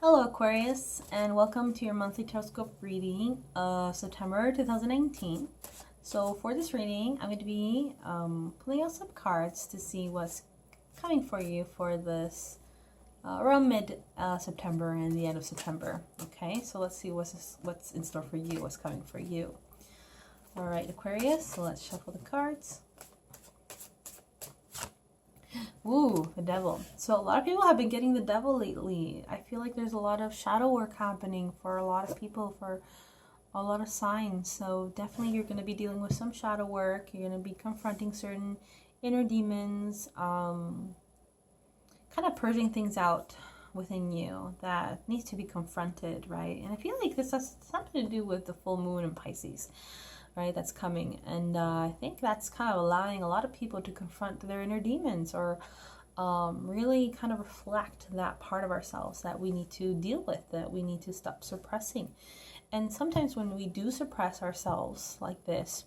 Hello Aquarius, and welcome to your monthly horoscope reading of September 2019. So for this reading, I'm going to be pulling out some cards to see what's coming for you for this around mid-September and the end of September. Okay, so let's see what's in store for you, what's coming for you. All right, Aquarius, so let's shuffle the cards. Ooh, the devil. So a lot of people have been getting the devil lately. I feel like there's a lot of shadow work happening for a lot of people, for a lot of signs. So definitely you're going to be dealing with some shadow work. You're going to be confronting certain inner demons, kind of purging things out within you that needs to be confronted, right? And I feel like this has something to do with the full moon in Pisces, right? That's coming. And I think that's kind of allowing a lot of people to confront their inner demons, or really kind of reflect that part of ourselves that we need to deal with, that we need to stop suppressing. And sometimes when we do suppress ourselves like this,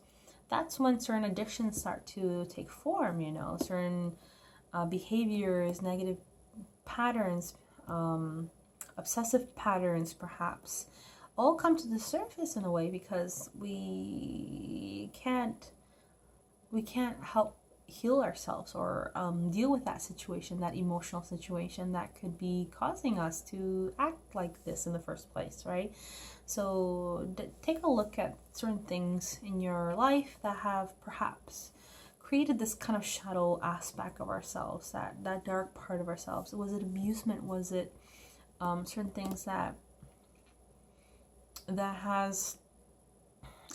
that's when certain addictions start to take form, you know, certain behaviors, negative patterns, obsessive patterns perhaps, all come to the surface in a way because we can't help heal ourselves or deal with that situation, that emotional situation that could be causing us to act like this in the first place, right? So take a look at certain things in your life that have perhaps created this kind of shadow aspect of ourselves, that dark part of ourselves. Was it abusement? Was it certain things that has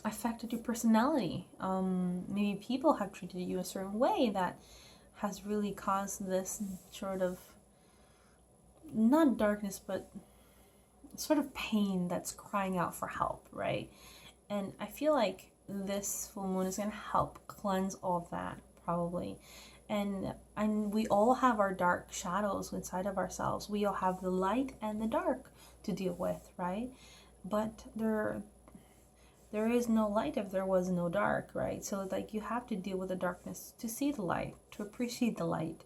affected your personality? Maybe people have treated you a certain way that has really caused this sort of, not darkness, but sort of pain that's crying out for help, right? And I feel like this full moon is going to help cleanse all of that, probably. And we all have our dark shadows inside of ourselves. We all have the light and the dark to deal with, right? But there is no light if there was no dark, right? So like you have to deal with the darkness to see the light, to appreciate the light,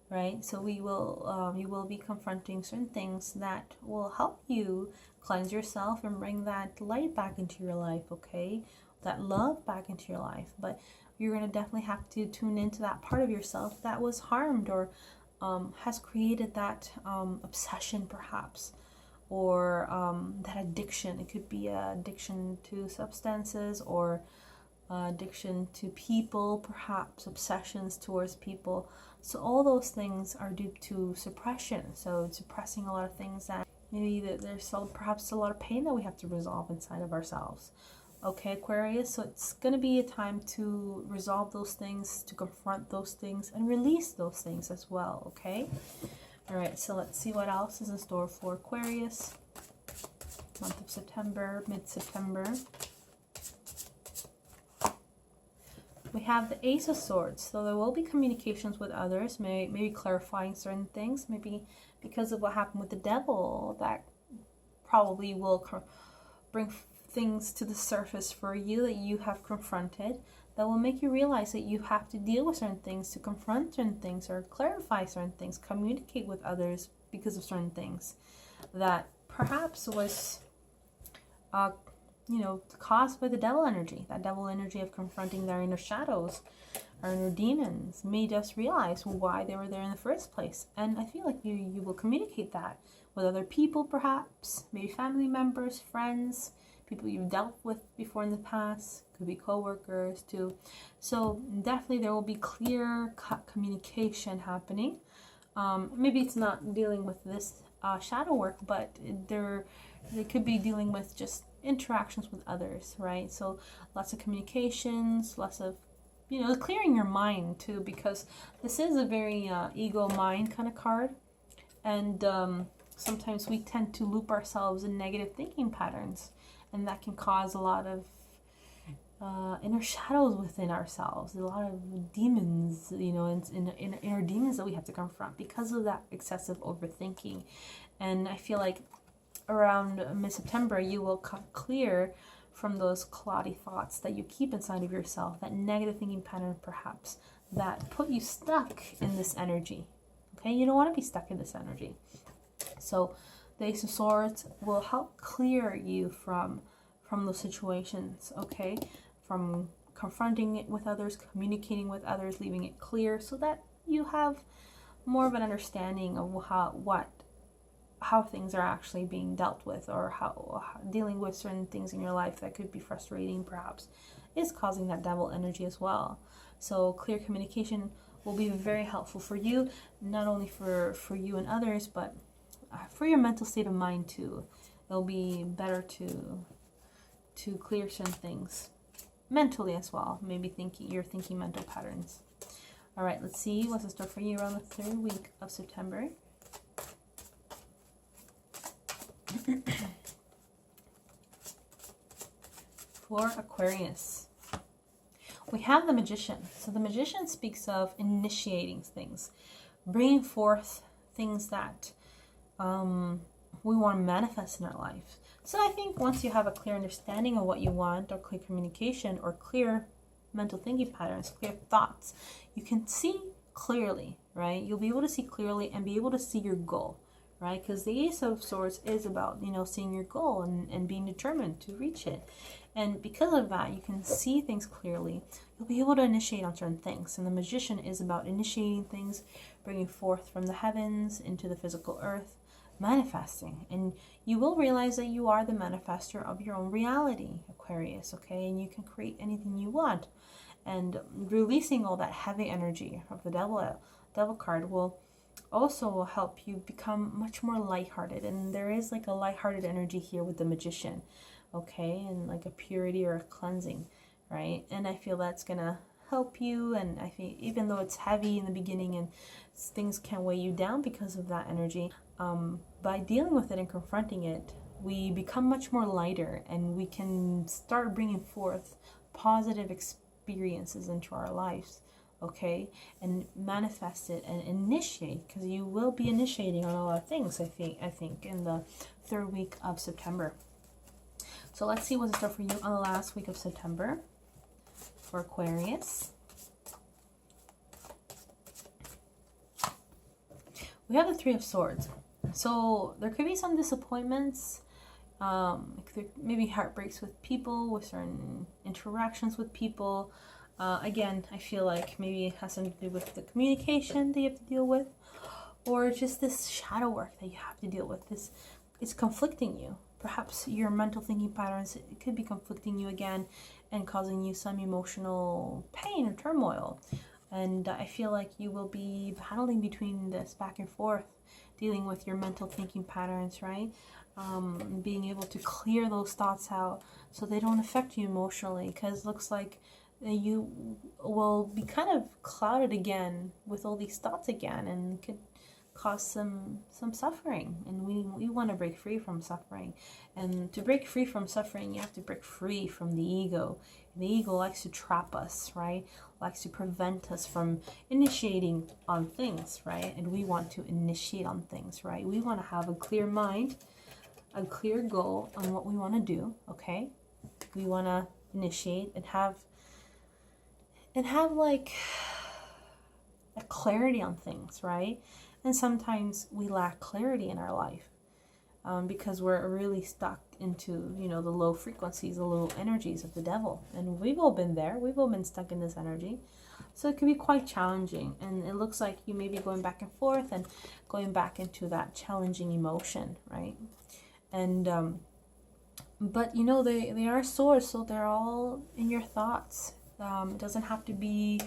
right? So you will be confronting certain things that will help you cleanse yourself and bring that light back into your life, okay? That love back into your life. But you're going to definitely have to tune into that part of yourself that was harmed, or has created that obsession perhaps, or that addiction. It could be an addiction to substances, or addiction to people, perhaps obsessions towards people. So all those things are due to suppression. So suppressing a lot of things that maybe there's perhaps a lot of pain that we have to resolve inside of ourselves. Okay, Aquarius, so it's going to be a time to resolve those things, to confront those things, and release those things as well, okay? All right, so let's see what else is in store for Aquarius. Month of September, mid-September. We have the Ace of Swords. So there will be communications with others, maybe clarifying certain things, maybe because of what happened with the devil, that probably will bring things to the surface for you that you have confronted, that will make you realize that you have to deal with certain things, to confront certain things, or clarify certain things, communicate with others because of certain things that perhaps was caused by the devil energy. That devil energy of confronting their inner shadows, our inner demons, made us realize why they were there in the first place. And I feel like you will communicate that with other people, perhaps, maybe family members, friends, people you've dealt with before in the past, could be co-workers too. So definitely there will be clear-cut communication happening. Maybe it's not dealing with this shadow work, but they could be dealing with just interactions with others, right? So lots of communications, lots of, clearing your mind too, because this is a very ego mind kind of card. And sometimes we tend to loop ourselves in negative thinking patterns, and that can cause a lot of inner shadows within ourselves, a lot of demons, inner demons that we have to confront because of that excessive overthinking. And I feel like around mid-September, you will come clear from those cloudy thoughts that you keep inside of yourself, that negative thinking pattern perhaps, that put you stuck in this energy. Okay, you don't want to be stuck in this energy. So the Ace of Swords will help clear you from those situations, okay? From confronting it with others, communicating with others, leaving it clear so that you have more of an understanding of how things are actually being dealt with, or how dealing with certain things in your life that could be frustrating perhaps is causing that devil energy as well. So clear communication will be very helpful for you, not only for you and others, but for your mental state of mind too. It'll be better to clear certain things mentally as well. Maybe you're thinking mental patterns. All right, let's see what's in store for you around the third week of September. For Aquarius, we have the Magician. So the Magician speaks of initiating things, bringing forth things that we want to manifest in our life. So I think once you have a clear understanding of what you want, or clear communication, or clear mental thinking patterns, clear thoughts, you can see clearly, right? You'll be able to see clearly and be able to see your goal, right? Because the Ace of Swords is about, seeing your goal and being determined to reach it. And because of that, you can see things clearly. You'll be able to initiate on certain things. And the Magician is about initiating things, bringing forth from the heavens into the physical earth, manifesting. And you will realize that you are the manifester of your own reality, Aquarius, okay? And you can create anything you want. And releasing all that heavy energy of the devil card will also help you become much more lighthearted. And there is like a lighthearted energy here with the Magician, okay? And like a purity or a cleansing, right? And I feel that's gonna help you. And I think even though it's heavy in the beginning and things can weigh you down because of that energy, by dealing with it and confronting it, we become much more lighter, and we can start bringing forth positive experiences into our lives, okay? And manifest it and initiate, because you will be initiating on a lot of things, I think in the third week of September. So let's see what's in store for you on the last week of September for Aquarius. We have the Three of Swords. So there could be some disappointments, maybe heartbreaks with people, with certain interactions with people. Again, I feel like maybe it has something to do with the communication that you have to deal with, or just this shadow work that you have to deal with. It's conflicting you. Perhaps your mental thinking patterns, it could be conflicting you again and causing you some emotional pain or turmoil. And I feel like you will be battling between this back and forth, dealing with your mental thinking patterns, right? Being able to clear those thoughts out so they don't affect you emotionally, because it looks like you will be kind of clouded again with all these thoughts again, and could cause some suffering. And we want to break free from suffering. And to break free from suffering, you have to break free from the ego. The ego likes to trap us, right? Likes to prevent us from initiating on things, right? And we want to initiate on things, right? We want to have a clear mind, a clear goal on what we want to do, okay? We want to initiate and have like a clarity on things, right? And sometimes we lack clarity in our life because we're really stuck into, the low frequencies, the low energies of the devil. And we've all been there. We've all been stuck in this energy. So it can be quite challenging. And it looks like you may be going back and forth and going back into that challenging emotion, right? And, but, they are swords, so they're all in your thoughts. It doesn't have to be...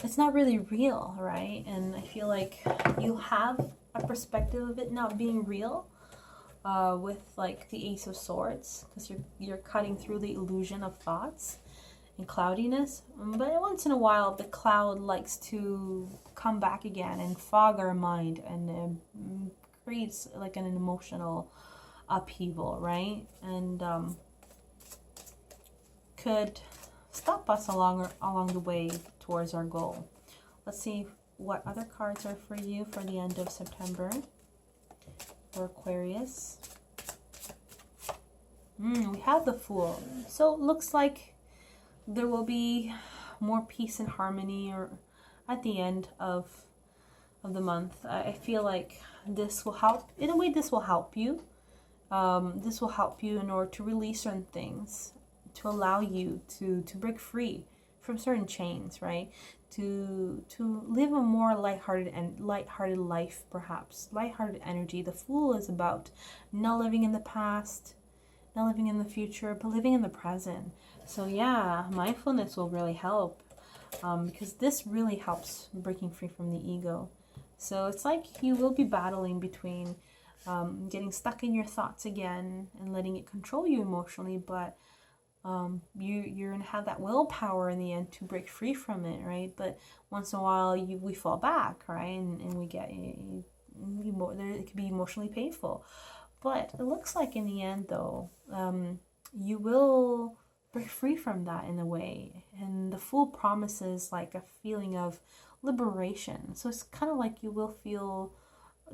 It's not really real, right? And I feel like you have a perspective of it not being real with like the Ace of Swords, because you're cutting through the illusion of thoughts and cloudiness. But once in a while, the cloud likes to come back again and fog our mind, and creates like an emotional upheaval, right? And could stop us along the way towards our goal. Let's see what other cards are for you for the end of September for Aquarius. We have the Fool. So it looks like there will be more peace and harmony, or at the end of of the month. I feel like this will help. In a way, this will help you. This will help you in order to release certain things, to allow you to break free from certain chains, right? To live a more lighthearted life, perhaps lighthearted energy. The Fool is about not living in the past, not living in the future, but living in the present. So yeah, mindfulness will really help, because this really helps breaking free from the ego. So it's like you will be battling between getting stuck in your thoughts again and letting it control you emotionally, but you're gonna have that willpower in the end to break free from it, right? But once in a while we fall back, right? And we get it can be emotionally painful. But it looks like in the end, though, you will break free from that in a way. And the Fool promises like a feeling of liberation. So it's kind of like you will feel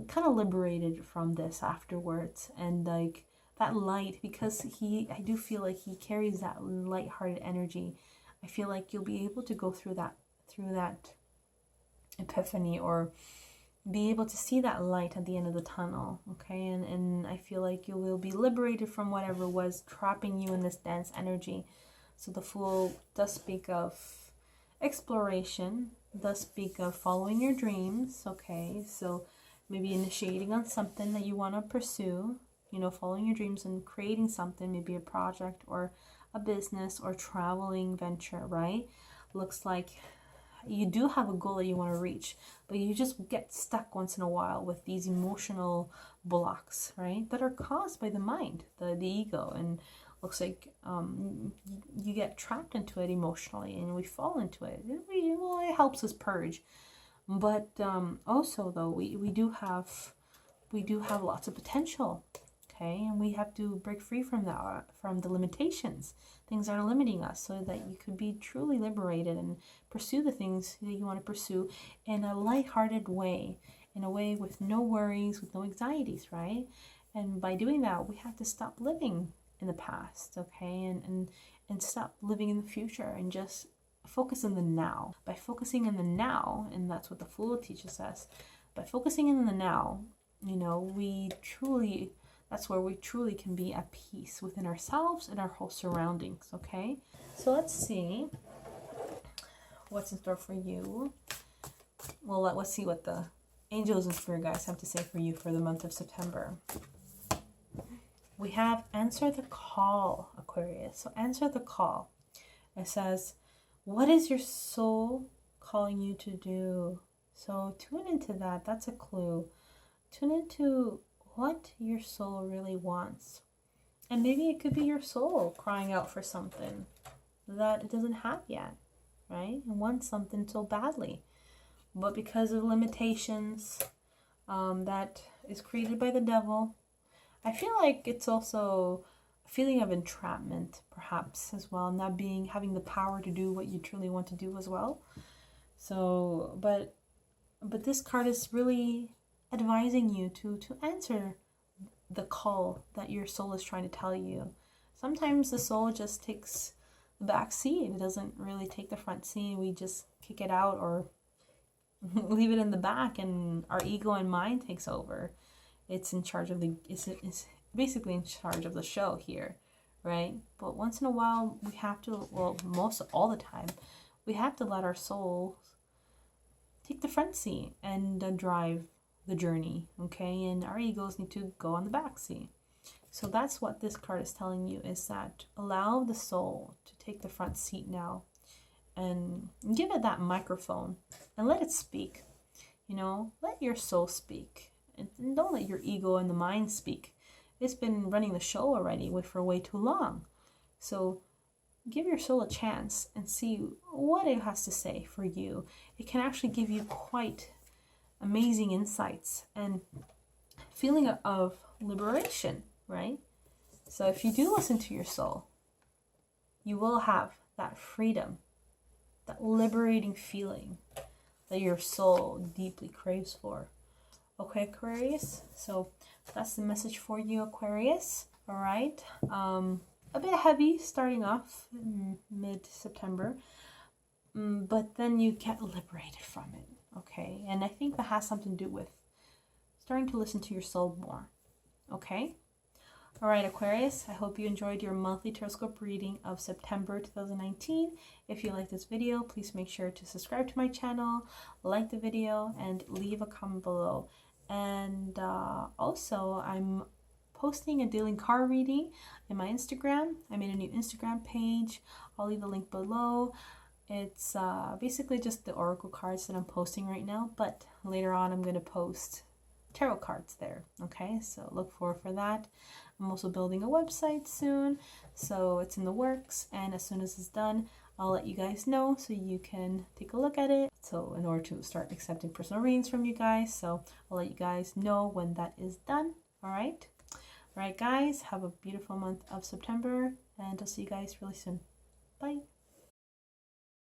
kind of liberated from this afterwards. And like that light, because I do feel like he carries that lighthearted energy. I feel like you'll be able to go through that epiphany, or be able to see that light at the end of the tunnel, okay? And I feel like you will be liberated from whatever was trapping you in this dense energy. So the Fool does speak of exploration, does speak of following your dreams, okay? So maybe initiating on something that you want to pursue, you know, following your dreams and creating something, maybe a project or a business or traveling venture, right? Looks like you do have a goal that you want to reach, but you just get stuck once in a while with these emotional blocks, right? That are caused by the mind, the ego, and looks like you get trapped into it emotionally, and we fall into it. It helps us purge, but also though we do have lots of potential. Okay, and we have to break free from that, from the limitations, things that are limiting us, so that you could be truly liberated and pursue the things that you want to pursue in a lighthearted way, in a way with no worries, with no anxieties, right? And by doing that, we have to stop living in the past, okay, and stop living in the future and just focus in the now. By focusing in the now, and that's what the Fool teaches us, by focusing in the now, you know, that's where we truly can be at peace within ourselves and our whole surroundings, okay? So let's see what's in store for you. Well, let's see what the angels and spirit guides have to say for you for the month of September. We have answer the call, Aquarius. So answer the call. It says, what is your soul calling you to do? So tune into that. That's a clue. Tune into what your soul really wants. And maybe it could be your soul crying out for something that it doesn't have yet, right? It wants something so badly. But because of limitations that is created by the devil, I feel like it's also a feeling of entrapment, perhaps, as well, not having the power to do what you truly want to do as well. So, but this card is really advising you to answer the call that your soul is trying to tell you. Sometimes the soul just takes the back seat. It doesn't really take the front seat. We just kick it out or leave it in the back, and our ego and mind takes over. It's in charge of it's basically in charge of the show here, right? But once in a while we have to, well, most all the time, we have to let our soul take the front seat and drive the journey, okay? And our egos need to go on the back seat. So that's what this card is telling you, is that allow the soul to take the front seat now and give it that microphone and let it speak. You know, let your soul speak, and don't let your ego and the mind speak. It's been running the show already for way too long. So give your soul a chance and see what it has to say for you. It can actually give you quite amazing insights and feeling of liberation, right? So if you do listen to your soul, you will have that freedom, that liberating feeling that your soul deeply craves for. Okay, Aquarius? So that's the message for you, Aquarius. All right. A bit heavy starting off in mid-September, but then you get liberated from it. okay? And I think that has something to do with starting to listen to your soul more, okay? All right, Aquarius, I hope you enjoyed your monthly Teroscope reading of September 2019. If you like this video, please make sure to subscribe to my channel, like the video, and leave a comment below. And also, I'm posting a daily card reading in my Instagram. I made a new Instagram page. I'll leave a link below. It's basically just the oracle cards that I'm posting right now, but later on I'm going to post tarot cards there, okay? So look forward for that. I'm also building a website soon, so it's in the works, and as soon as it's done, I'll let you guys know so you can take a look at it. So in order to start accepting personal readings from you guys, so I'll let you guys know when that is done. All right, guys, have a beautiful month of September, and I'll see you guys really soon. Bye.